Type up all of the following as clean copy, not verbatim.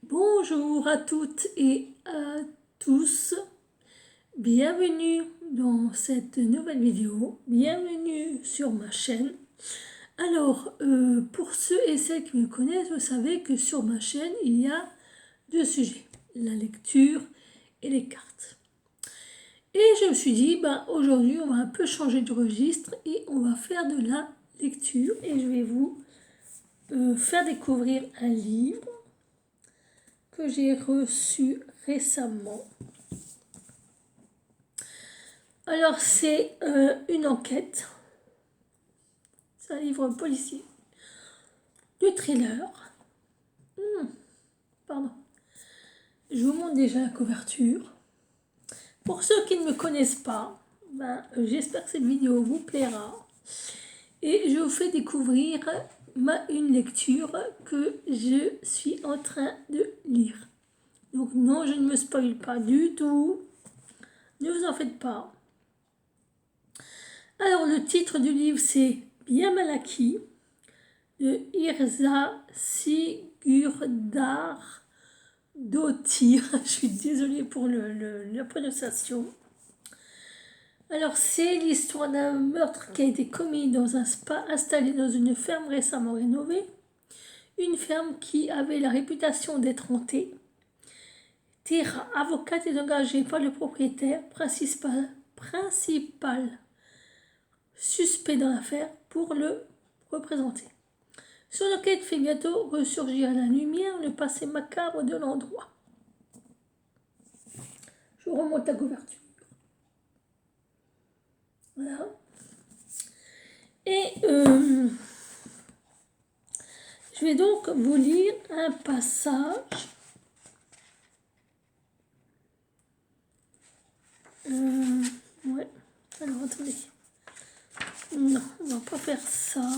Bonjour à toutes et à tous, bienvenue dans cette nouvelle vidéo, bienvenue sur ma chaîne. Alors, pour ceux et celles qui me connaissent, vous savez que sur ma chaîne, il y a deux sujets, la lecture et les cartes. Et je me suis dit, aujourd'hui, on va un peu changer de registre et on va faire de la lecture et je vais vous faire découvrir un livre que j'ai reçu récemment. Alors c'est une enquête, c'est un livre policier, de thriller. Pardon. Je vous montre déjà la couverture. Pour ceux qui ne me connaissent pas, j'espère que cette vidéo vous plaira. Et je vous fais découvrir une lecture que je suis en train de lire. Donc non, je ne me spoile pas du tout. Ne vous en faites pas. Alors le titre du livre c'est Bien mal acquis de Yrsa Sigurdardóttir. Je suis désolée pour la prononciation. Alors c'est l'histoire d'un meurtre qui a été commis dans un spa installé dans une ferme récemment rénovée. Une ferme qui avait la réputation d'être hantée. Tara, avocate, est engagée par le propriétaire principal suspect dans l'affaire pour le représenter. Son enquête fait bientôt ressurgir à la lumière le passé macabre de l'endroit. Je vous remonte la couverture. Voilà. Et je vais donc vous lire un passage. Ouais. Alors attendez. Non, on va pas faire ça.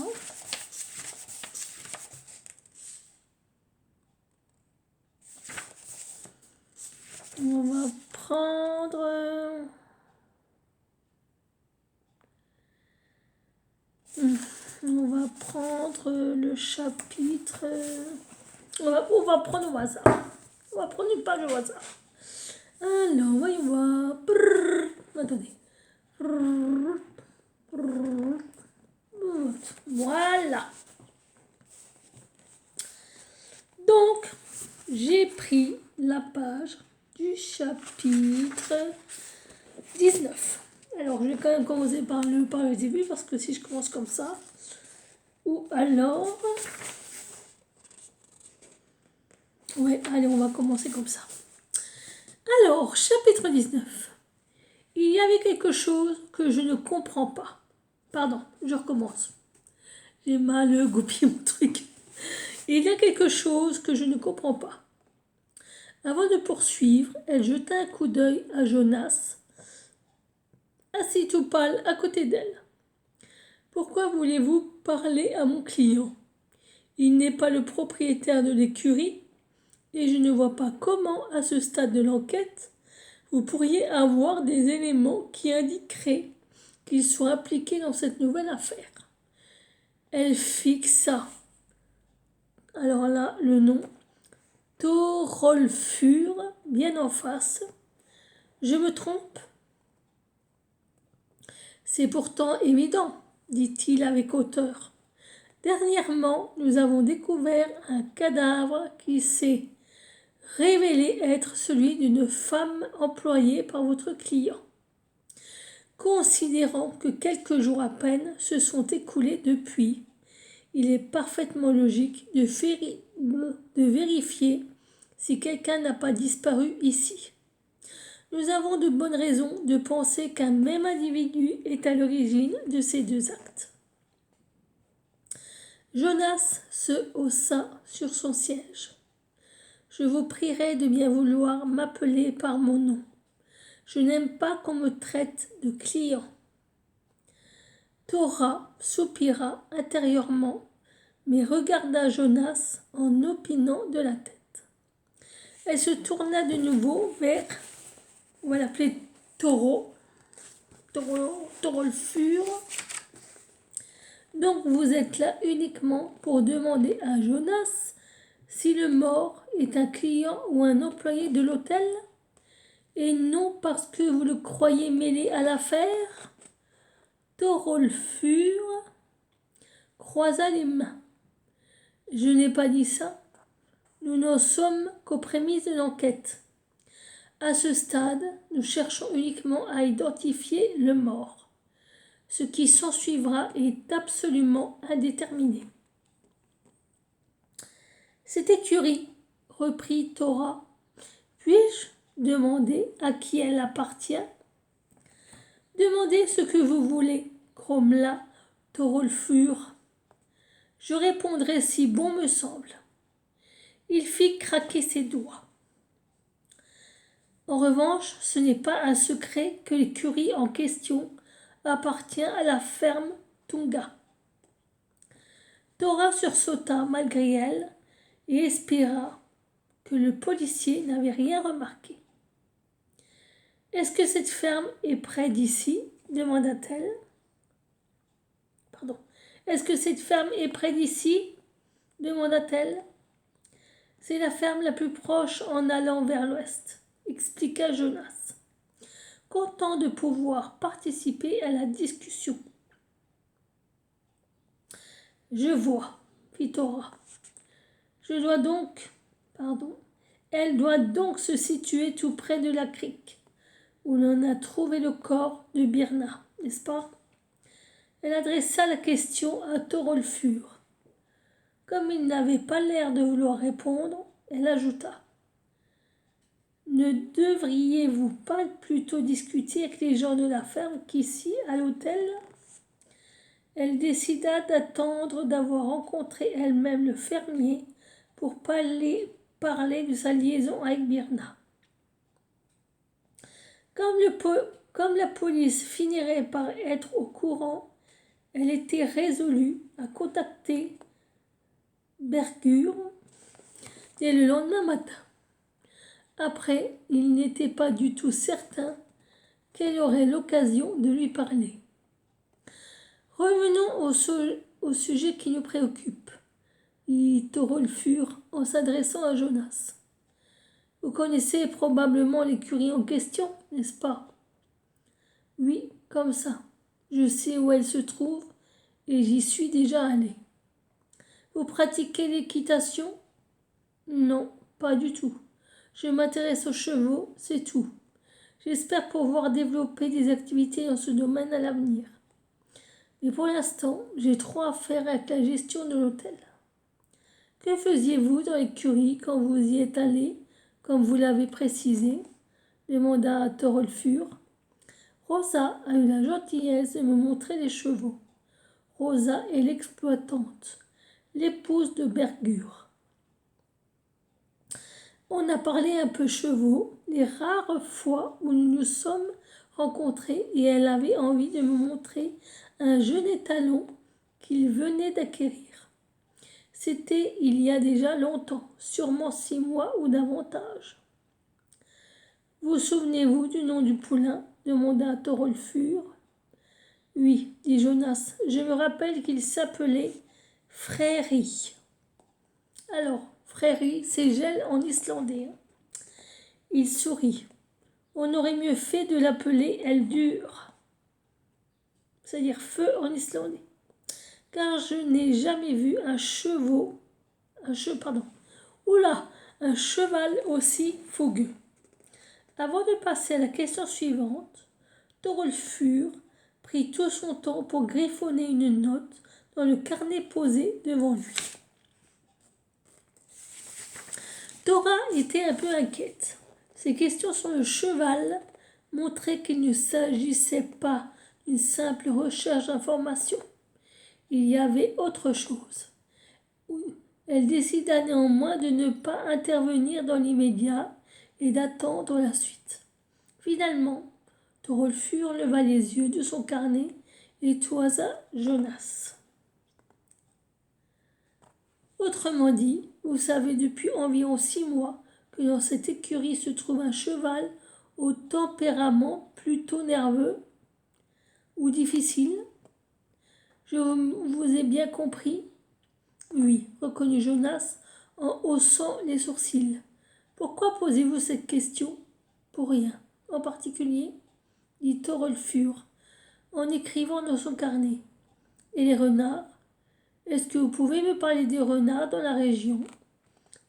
On va prendre... On va prendre le chapitre... On va prendre au hasard. On va prendre une page au hasard. Alors, voyons voir. Attendez. Voilà. Donc, j'ai pris la page du chapitre 19. Alors, je vais quand même commencer par le début, parce que si je commence comme ça, ou alors... Ouais, allez, on va commencer comme ça. Alors, chapitre 19. Il y avait quelque chose que je ne comprends pas. Pardon, je recommence. J'ai mal goupillé mon truc. Il y a quelque chose que je ne comprends pas. Avant de poursuivre, elle jeta un coup d'œil à Jonas, assis tout pâle à côté d'elle. Pourquoi voulez-vous parler à mon client? Il n'est pas le propriétaire de l'écurie et je ne vois pas comment, à ce stade de l'enquête, vous pourriez avoir des éléments qui indiqueraient qu'il soit impliqué dans cette nouvelle affaire. Elle fixa, alors là, le nom, Thorolfur, bien en face. Je me trompe? C'est pourtant évident, dit-il avec hauteur. Dernièrement, nous avons découvert un cadavre qui s'est révélé être celui d'une femme employée par votre client. Considérant que quelques jours à peine se sont écoulés depuis, il est parfaitement logique de vérifier si quelqu'un n'a pas disparu ici. Nous avons de bonnes raisons de penser qu'un même individu est à l'origine de ces deux actes. Jonas se haussa sur son siège. Je vous prierai de bien vouloir m'appeler par mon nom. Je n'aime pas qu'on me traite de client. Thora soupira intérieurement, mais regarda Jonas en opinant de la tête. Elle se tourna de nouveau vers, on va l'appeler Thorolfur. Donc vous êtes là uniquement pour demander à Jonas si le mort est un client ou un employé de l'hôtel, et non parce que vous le croyez mêlé à l'affaire? Thorolfur croisa les mains. Je n'ai pas dit ça. Nous n'en sommes qu'aux prémices de l'enquête. À ce stade, nous cherchons uniquement à identifier le mort. Ce qui s'ensuivra est absolument indéterminé. Cette écurie, reprit Thora. Puis-je demander à qui elle appartient? Demandez ce que vous voulez, grommela Thorolfur. Je répondrai si bon me semble. Il fit craquer ses doigts. En revanche, ce n'est pas un secret que l'écurie en question appartient à la ferme Tunga. Thora sursauta malgré elle et espéra que le policier n'avait rien remarqué. « Est-ce que cette ferme est près d'ici » demanda-t-elle. « Pardon. Est-ce que cette ferme est près d'ici » demanda-t-elle. « C'est la ferme la plus proche en allant vers l'ouest » expliqua Jonas, content de pouvoir participer à la discussion. « Je vois, fit Thora. Elle doit donc se situer tout près de la crique, où l'on a trouvé le corps de Birna, n'est-ce pas? Elle adressa la question à Thorolfur. Comme il n'avait pas l'air de vouloir répondre, elle ajouta. Ne devriez-vous pas plutôt discuter avec les gens de la ferme qu'ici, à l'hôtel? Elle décida d'attendre d'avoir rencontré elle-même le fermier pour parler de sa liaison avec Birna. Comme la police finirait par être au courant, elle était résolue à contacter Bergur dès le lendemain matin. Après, il n'était pas du tout certain qu'elle aurait l'occasion de lui parler. Revenons au sujet qui nous préoccupe, dit Thorolfur en s'adressant à Jonas. Vous connaissez probablement l'écurie en question, n'est-ce pas? Oui, comme ça. Je sais où elle se trouve et j'y suis déjà allé. Vous pratiquez l'équitation? Non, pas du tout. Je m'intéresse aux chevaux, c'est tout. J'espère pouvoir développer des activités dans ce domaine à l'avenir. Mais pour l'instant, j'ai trop à faire avec la gestion de l'hôtel. Que faisiez-vous dans l'écurie quand vous y êtes allé, comme vous l'avez précisé? Demanda Thorolfur. Rosa a eu la gentillesse de me montrer les chevaux. Rosa est l'exploitante, l'épouse de Bergur. On a parlé un peu chevaux, les rares fois où nous nous sommes rencontrés, et elle avait envie de me montrer un jeune étalon qu'il venait d'acquérir. C'était il y a déjà longtemps, sûrement 6 mois ou davantage. Vous souvenez-vous du nom du poulain? Demanda Thorolfur. Oui, dit Jonas, je me rappelle qu'il s'appelait Fréri. Alors, Fréri, c'est gel en islandais. Il sourit. On aurait mieux fait de l'appeler Eldur, c'est-à-dire feu en islandais, car je n'ai jamais vu un cheval aussi fougueux. Avant de passer à la question suivante, Thorolfur prit tout son temps pour griffonner une note dans le carnet posé devant lui. Thora était un peu inquiète. Ses questions sur le cheval montraient qu'il ne s'agissait pas d'une simple recherche d'informations. Il y avait autre chose. Elle décida néanmoins de ne pas intervenir dans l'immédiat et d'attendre la suite. Finalement, Thorolfur leva les yeux de son carnet et toisa Jonas. Autrement dit, vous savez depuis environ 6 mois que dans cette écurie se trouve un cheval au tempérament plutôt nerveux ou difficile. Je vous ai bien compris? Oui, reconnut Jonas en haussant les sourcils. Pourquoi posez-vous cette question? Pour rien. En particulier, dit Thorolfur, en écrivant dans son carnet. Et les renards? Est-ce que vous pouvez me parler des renards dans la région?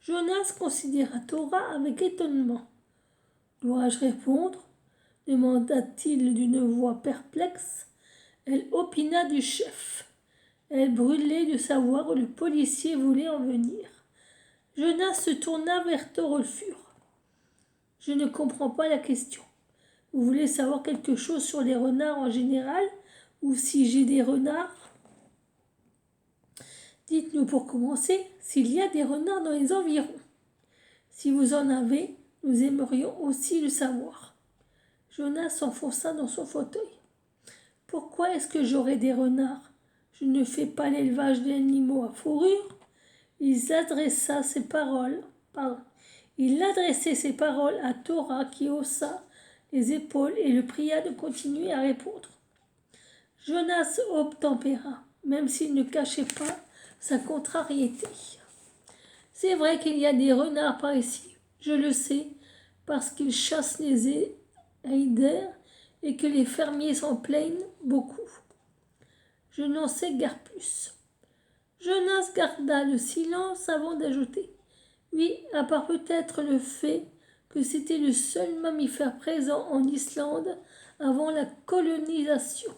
Jonas considéra Thora avec étonnement. Dois-je répondre? Demanda-t-il d'une voix perplexe. Elle opina du chef. Elle brûlait de savoir où le policier voulait en venir. Jonas se tourna vers Thorolfur. Je ne comprends pas la question. Vous voulez savoir quelque chose sur les renards en général, ou si j'ai des renards? Dites-nous pour commencer s'il y a des renards dans les environs. Si vous en avez, nous aimerions aussi le savoir. Jonas s'enfonça dans son fauteuil. Pourquoi est-ce que j'aurais des renards? Je ne fais pas l'élevage d'animaux à fourrure. Il adressait ses paroles à Thora qui haussa les épaules et le pria de continuer à répondre. Jonas obtempéra, même s'il ne cachait pas sa contrariété. C'est vrai qu'il y a des renards par ici, je le sais, parce qu'ils chassent les eiders et que les fermiers s'en plaignent beaucoup. Je n'en sais guère plus. Jonas garda le silence avant d'ajouter. Oui, à part peut-être le fait que c'était le seul mammifère présent en Islande avant la colonisation.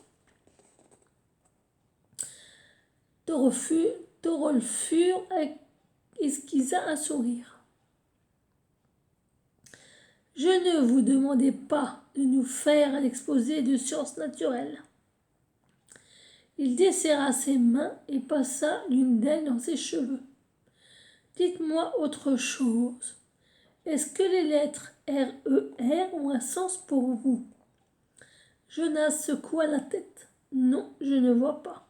Thorolfur esquissa un sourire. Je ne vous demandais pas de nous faire un exposé de sciences naturelles. Il desserra ses mains et passa l'une d'elles dans ses cheveux. Dites-moi autre chose. Est-ce que les lettres RER ont un sens pour vous? Jonas secoua la tête. Non, je ne vois pas.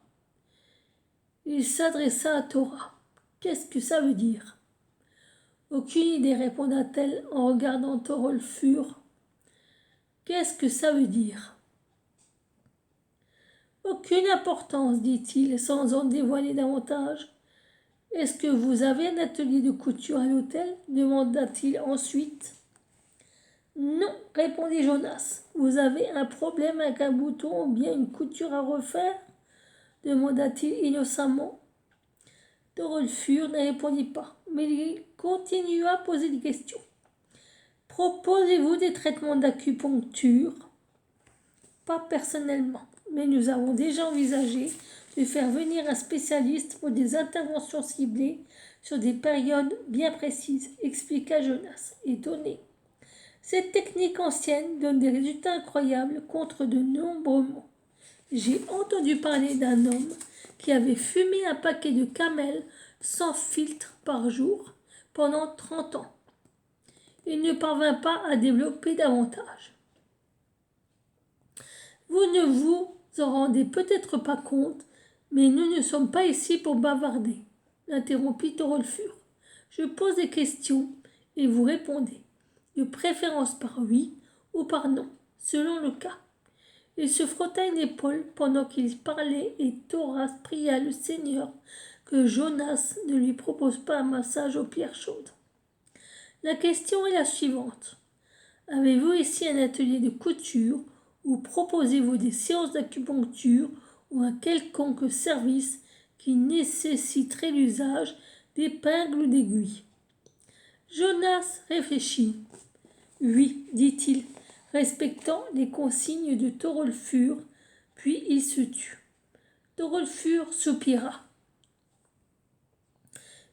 Il s'adressa à Thora. Qu'est-ce que ça veut dire? Aucune idée, répondit-elle en regardant Thorolfur. Qu'est-ce que ça veut dire? Aucune importance, dit-il, sans en dévoiler davantage. Est-ce que vous avez un atelier de couture à l'hôtel? Demanda-t-il ensuite. Non, répondit Jonas. Vous avez un problème avec un bouton ou bien une couture à refaire? Demanda-t-il innocemment. Thorolfur ne répondit pas, mais il continua à poser des questions. Proposez-vous des traitements d'acupuncture? Pas personnellement, mais nous avons déjà envisagé de faire venir un spécialiste pour des interventions ciblées sur des périodes bien précises, expliqua Jonas, étonné. Cette technique ancienne donne des résultats incroyables contre de nombreux maux. J'ai entendu parler d'un homme qui avait fumé un paquet de camels sans filtre par jour pendant 30 ans. Il ne parvint pas à développer davantage. Vous ne vous en rendez peut-être pas compte, mais nous ne sommes pas ici pour bavarder, interrompit Thorolfur. Je pose des questions et vous répondez, de préférence par oui ou par non, selon le cas. Il se frotta une épaule pendant qu'il parlait et Thora pria le Seigneur que Jonas ne lui propose pas un massage aux pierres chaudes. La question est la suivante. Avez-vous ici un atelier de couture ou proposez-vous des séances d'acupuncture ou un quelconque service qui nécessiterait l'usage d'épingles ou d'aiguilles? Jonas réfléchit. Oui, dit-il, respectant les consignes de Thorolfur, puis il se tut. Thorolfur soupira.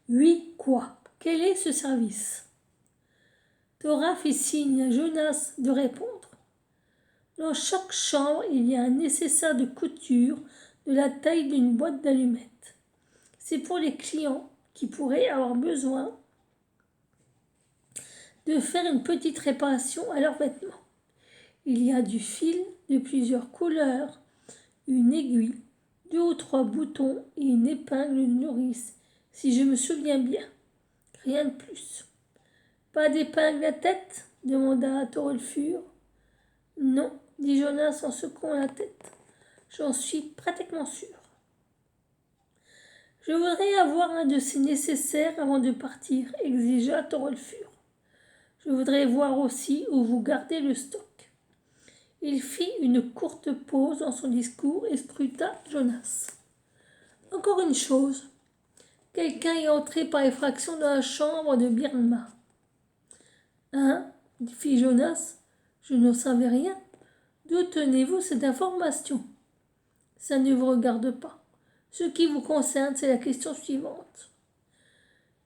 Oui, quoi? Quel est ce service? Thora fit signe à Jonas de répondre. Dans chaque chambre, il y a un nécessaire de couture de la taille d'une boîte d'allumettes. C'est pour les clients qui pourraient avoir besoin de faire une petite réparation à leurs vêtements. Il y a du fil de plusieurs couleurs, une aiguille, 2 ou 3 boutons et une épingle de nourrice, si je me souviens bien. Rien de plus. Pas d'épingle à tête? Demanda Thorolfur. Non, dit Jonas en secouant la tête. J'en suis pratiquement sûr. Je voudrais avoir un de ces nécessaires avant de partir, exigea Torolfur. Je voudrais voir aussi où vous gardez le stock. Il fit une courte pause dans son discours et scruta Jonas. Encore une chose. Quelqu'un est entré par effraction dans la chambre de Birma. Hein fit Jonas. Je n'en savais rien. D'où tenez-vous cette information? Ça ne vous regarde pas. Ce qui vous concerne, c'est la question suivante.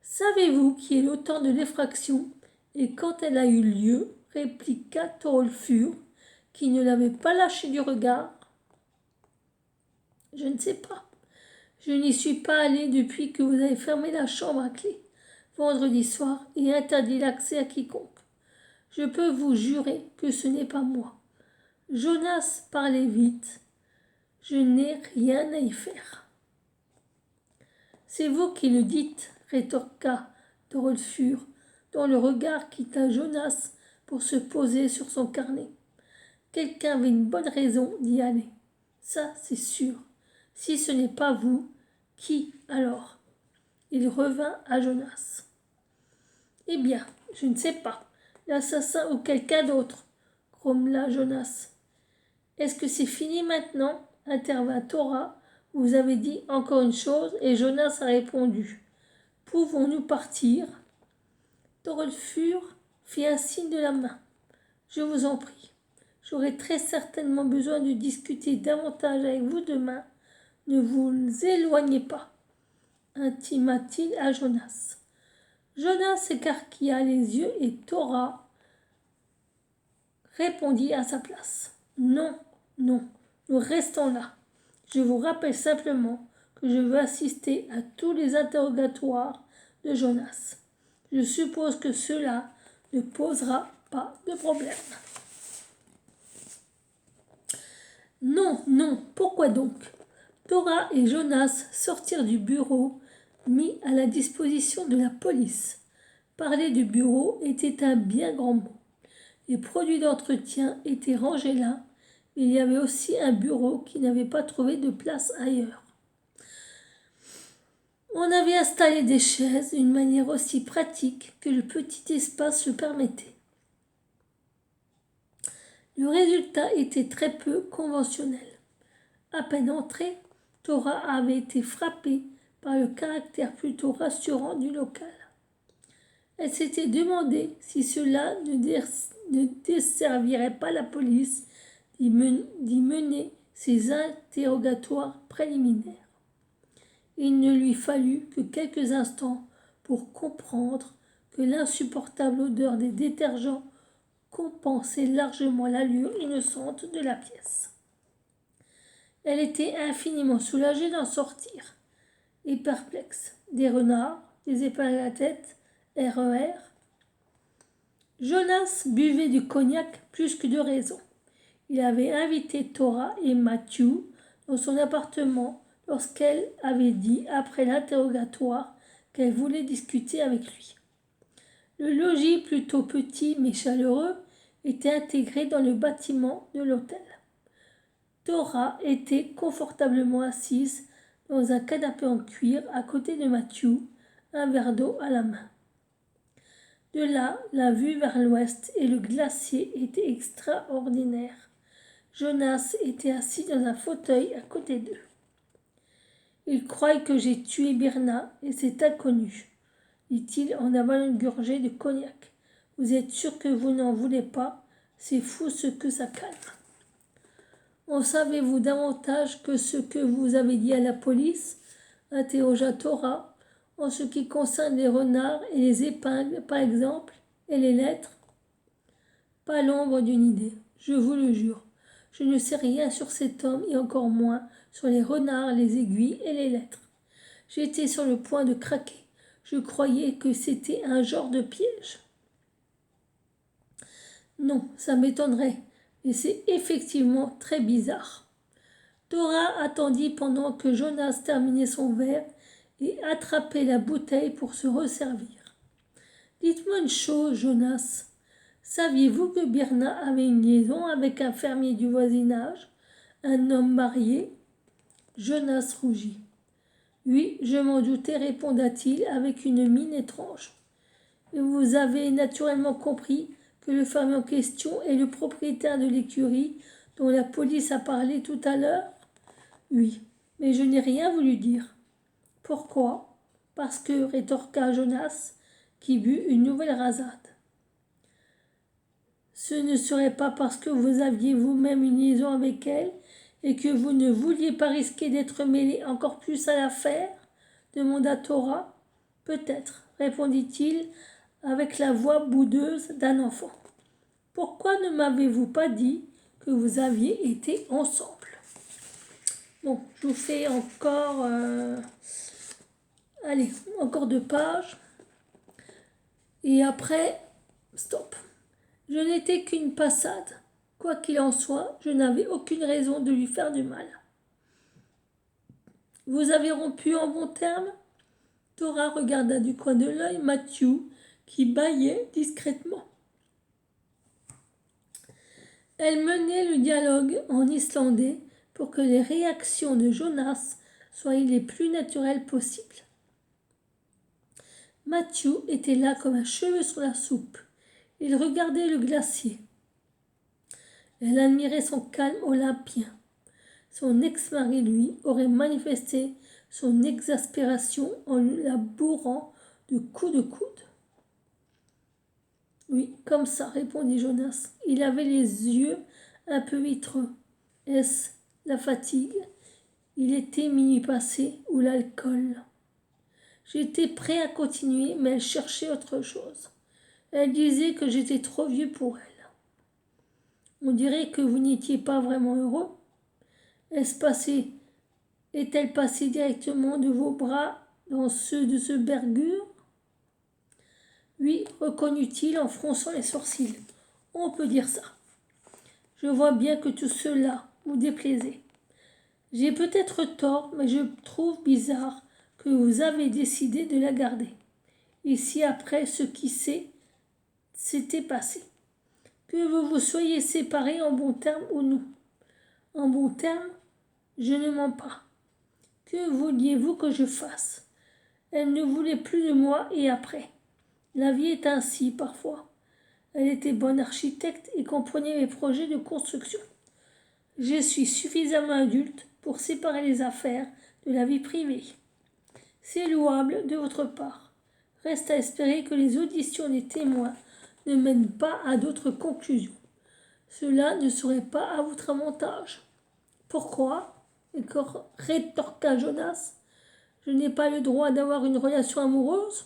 Savez-vous qui est l'auteur de l'effraction et quand elle a eu lieu? Répliqua Torolfur, qui ne l'avait pas lâché du regard. Je ne sais pas. Je n'y suis pas allé depuis que vous avez fermé la chambre à clé, vendredi soir, et interdit l'accès à quiconque. Je peux vous jurer que ce n'est pas moi. Jonas parlait vite. Je n'ai rien à y faire. C'est vous qui le dites, rétorqua Torolfur, dont le regard quitta Jonas pour se poser sur son carnet. Quelqu'un avait une bonne raison d'y aller. Ça, c'est sûr. Si ce n'est pas vous, qui alors? Il revint à Jonas. Eh bien, je ne sais pas. L'assassin ou quelqu'un d'autre, grommela Jonas. Est-ce que c'est fini maintenant? Intervint Thora. Vous avez dit encore une chose et Jonas a répondu. Pouvons-nous partir? Torolfur fit un signe de la main. Je vous en prie. J'aurai très certainement besoin de discuter davantage avec vous demain. Ne vous éloignez pas, intima-t-il à Jonas. Jonas écarquilla les yeux et Thora répondit à sa place. Non, non, nous restons là. Je vous rappelle simplement que je veux assister à tous les interrogatoires de Jonas. Je suppose que cela ne posera pas de problème. Non, non, pourquoi donc? Thora et Jonas sortirent du bureau mis à la disposition de la police. Parler du bureau était un bien grand mot. Les produits d'entretien étaient rangés là, mais il y avait aussi un bureau qui n'avait pas trouvé de place ailleurs. On avait installé des chaises d'une manière aussi pratique que le petit espace le permettait. Le résultat était très peu conventionnel. À peine entrée, Thora avait été frappée par le caractère plutôt rassurant du local. Elle s'était demandé si cela ne desservirait pas la police d'y mener ses interrogatoires préliminaires. Il ne lui fallut que quelques instants pour comprendre que l'insupportable odeur des détergents compensait largement l'allure innocente de la pièce. Elle était infiniment soulagée d'en sortir, et perplexe. Des renards, des épingles à tête, RER. Jonas buvait du cognac plus que de raison. Il avait invité Thora et Matthew dans son appartement lorsqu'elle avait dit, après l'interrogatoire, qu'elle voulait discuter avec lui. Le logis, plutôt petit mais chaleureux, était intégré dans le bâtiment de l'hôtel. Thora était confortablement assise dans un canapé en cuir à côté de Matthew, un verre d'eau à la main. De là, la vue vers l'ouest et le glacier était extraordinaire. Jonas était assis dans un fauteuil à côté d'eux. Il croit que j'ai tué Birna et c'est inconnu, dit-il en avalant une gorgée de cognac. Vous êtes sûr que vous n'en voulez pas? C'est fou ce que ça calme. En savez-vous davantage que ce que vous avez dit à la police? Interrogea Thora. En ce qui concerne les renards et les épingles, par exemple, et les lettres? Pas l'ombre d'une idée, je vous le jure. Je ne sais rien sur cet homme et encore moins sur les renards, les aiguilles et les lettres. J'étais sur le point de craquer. Je croyais que c'était un genre de piège. Non, ça m'étonnerait, mais c'est effectivement très bizarre. Thora attendit pendant que Jonas terminait son verre et attrapait la bouteille pour se resservir. Dites-moi une chose, Jonas. Saviez-vous que Birna avait une liaison avec un fermier du voisinage, un homme marié? Jonas rougit. Oui, je m'en doutais, répondit-il avec une mine étrange. Et vous avez naturellement compris que le fermier en question est le propriétaire de l'écurie dont la police a parlé tout à l'heure? Oui, mais je n'ai rien voulu dire. Pourquoi? Parce que, rétorqua Jonas, qui but une nouvelle rasade. Ce ne serait pas parce que vous aviez vous-même une liaison avec elle et que vous ne vouliez pas risquer d'être mêlé encore plus à l'affaire? Demanda Thora. Peut-être, répondit-il avec la voix boudeuse d'un enfant. Pourquoi ne m'avez-vous pas dit que vous aviez été ensemble? Bon, je vous fais encore... allez, encore 2 pages. Et après, stop. Je n'étais qu'une passade. Quoi qu'il en soit, je n'avais aucune raison de lui faire du mal. Vous avez rompu en bons termes? Thora regarda du coin de l'œil Matthew, qui bâillait discrètement. Elle menait le dialogue en islandais pour que les réactions de Jonas soient les plus naturelles possibles. Matthew était là comme un cheveu sur la soupe. Il regardait le glacier. Elle admirait son calme olympien. Son ex-mari, lui, aurait manifesté son exaspération en la bourrant de coups de coude. Oui, comme ça, répondit Jonas. Il avait les yeux un peu vitreux. Est-ce la fatigue? Il était minuit passé ou l'alcool? J'étais prêt à continuer, mais elle cherchait autre chose. Elle disait que j'étais trop vieux pour elle. On dirait que vous n'étiez pas vraiment heureux. Est-elle passée directement de vos bras dans ceux de ce Bergur? Oui, reconnut-il en fronçant les sourcils. On peut dire ça. Je vois bien que tout cela vous déplaisait. J'ai peut-être tort, mais je trouve bizarre que vous avez décidé de la garder. Ici après ce qui s'était passé. Que vous vous soyez séparés en bons termes ou non. En bons termes, je ne mens pas. Que vouliez-vous que je fasse? Elle ne voulait plus de moi et après. La vie est ainsi parfois. Elle était bonne architecte et comprenait mes projets de construction. Je suis suffisamment adulte pour séparer les affaires de la vie privée. C'est louable de votre part. Reste à espérer que les auditions des témoins ne mènent pas à d'autres conclusions. Cela ne serait pas à votre avantage. Pourquoi? Rétorqua Jonas. Je n'ai pas le droit d'avoir une relation amoureuse?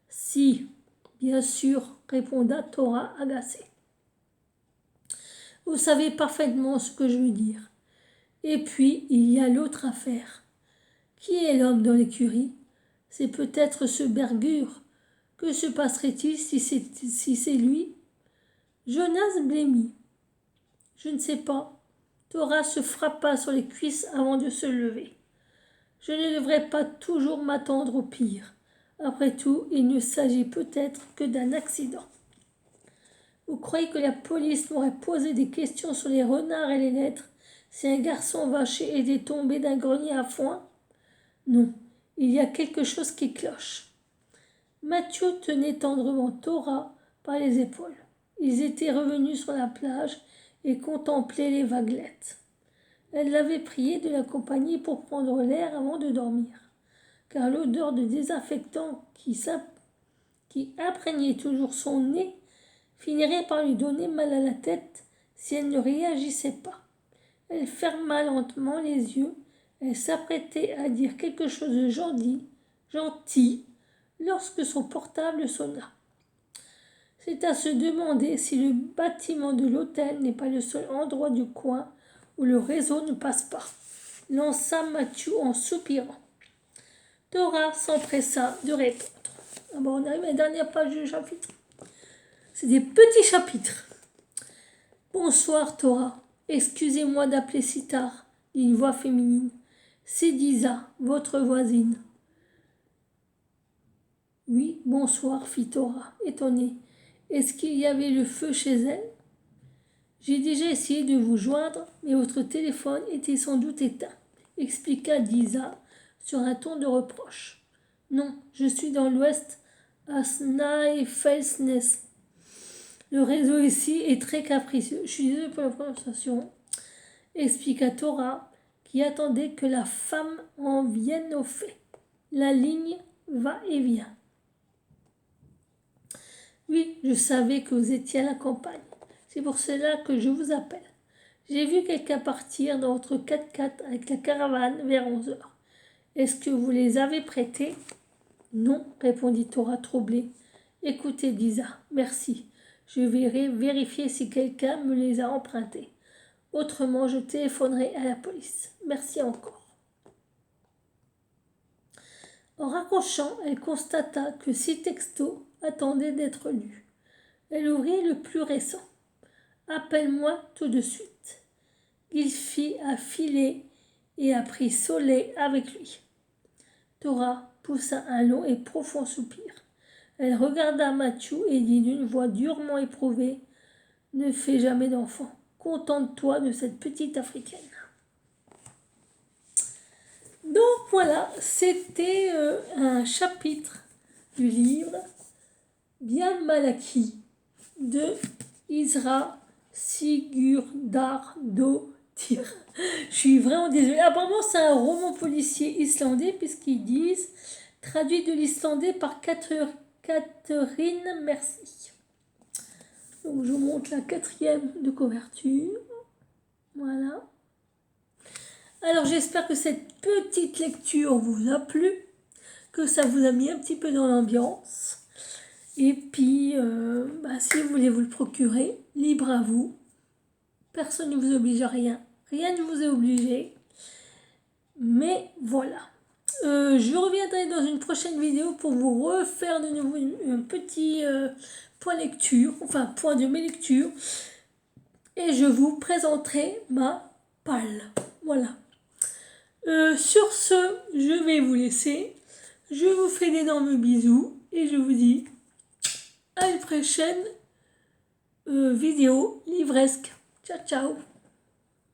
Si, bien sûr, répondit Thora agacée. Vous savez parfaitement ce que je veux dire. Et puis, il y a l'autre affaire. Qui est l'homme dans l'écurie? C'est peut-être ce Bergur. Que se passerait-il si c'est lui? Jonas blêmit. Je ne sais pas. Thora se frappa sur les cuisses avant de se lever. Je ne devrais pas toujours m'attendre au pire. Après tout, il ne s'agit peut-être que d'un accident. Vous croyez que la police m'aurait posé des questions sur les renards et les lettres si un garçon vaché était tombé d'un grenier à foin? Non, il y a quelque chose qui cloche. Mathieu tenait tendrement Thora par les épaules. Ils étaient revenus sur la plage et contemplaient les vaguelettes. Elle l'avait prié de l'accompagner pour prendre l'air avant de dormir, car l'odeur de désinfectant qui imprégnait toujours son nez finirait par lui donner mal à la tête si elle ne réagissait pas. Elle ferma lentement les yeux. Elle s'apprêtait à dire quelque chose de gentil, lorsque son portable sonna. C'est à se demander si le bâtiment de l'hôtel n'est pas le seul endroit du coin où le réseau ne passe pas, lança Mathieu en soupirant. Thora s'empressa de répondre. Ah bon, on arrive à la dernière page du chapitre. C'est des petits chapitres. Bonsoir, Thora. Excusez-moi d'appeler si tard, dit une voix féminine. C'est Disa, votre voisine. Oui, bonsoir, fit Thora, étonnée. Est-ce qu'il y avait le feu chez elle? J'ai déjà essayé de vous joindre, mais votre téléphone était sans doute éteint, expliqua Disa, sur un ton de reproche. Non, je suis dans l'ouest, à Snæfellsnes. Le réseau ici est très capricieux. Je suis désolée pour la prononciation, expliqua Thora, qui attendait que la femme en vienne au fait. La ligne va et vient. Oui, je savais que vous étiez à la campagne. C'est pour cela que je vous appelle. J'ai vu quelqu'un partir dans votre 4x4 avec la caravane vers 11 heures. Est-ce que vous les avez prêtés? Non, répondit Thora troublée. Écoutez, Lisa, merci. Je vais vérifier si quelqu'un me les a empruntés. Autrement, je téléphonerai à la police. Merci encore. En raccrochant, elle constata que 6 textos attendaient d'être lus. Elle ouvrit le plus récent. Appelle-moi tout de suite. Il fit à filer et a pris Soleil avec lui. Thora poussa un long et profond soupir. Elle regarda Matthew et dit d'une voix durement éprouvée: Ne fais jamais d'enfant. Contente-toi de cette petite africaine. Donc voilà, c'était un chapitre du livre Bien mal acquis de Isra Sigurdardóttir. Je suis vraiment désolée. Apparemment, c'est un roman policier islandais, puisqu'ils disent traduit de l'islandais par Catherine Merci. Donc, je vous montre la 4e de couverture. Voilà. Alors, j'espère que cette petite lecture vous a plu, que ça vous a mis un petit peu dans l'ambiance. Et puis, si vous voulez vous le procurer, libre à vous. Personne ne vous oblige à rien. Rien ne vous est obligé. Mais voilà. Je reviendrai dans une prochaine vidéo pour vous refaire de nouveau un petit point lecture, enfin point de mes lectures. Et je vous présenterai ma palle. Voilà. Sur ce, je vais vous laisser. Je vous fais d'énormes bisous et je vous dis à une prochaine vidéo livresque. Ciao, ciao.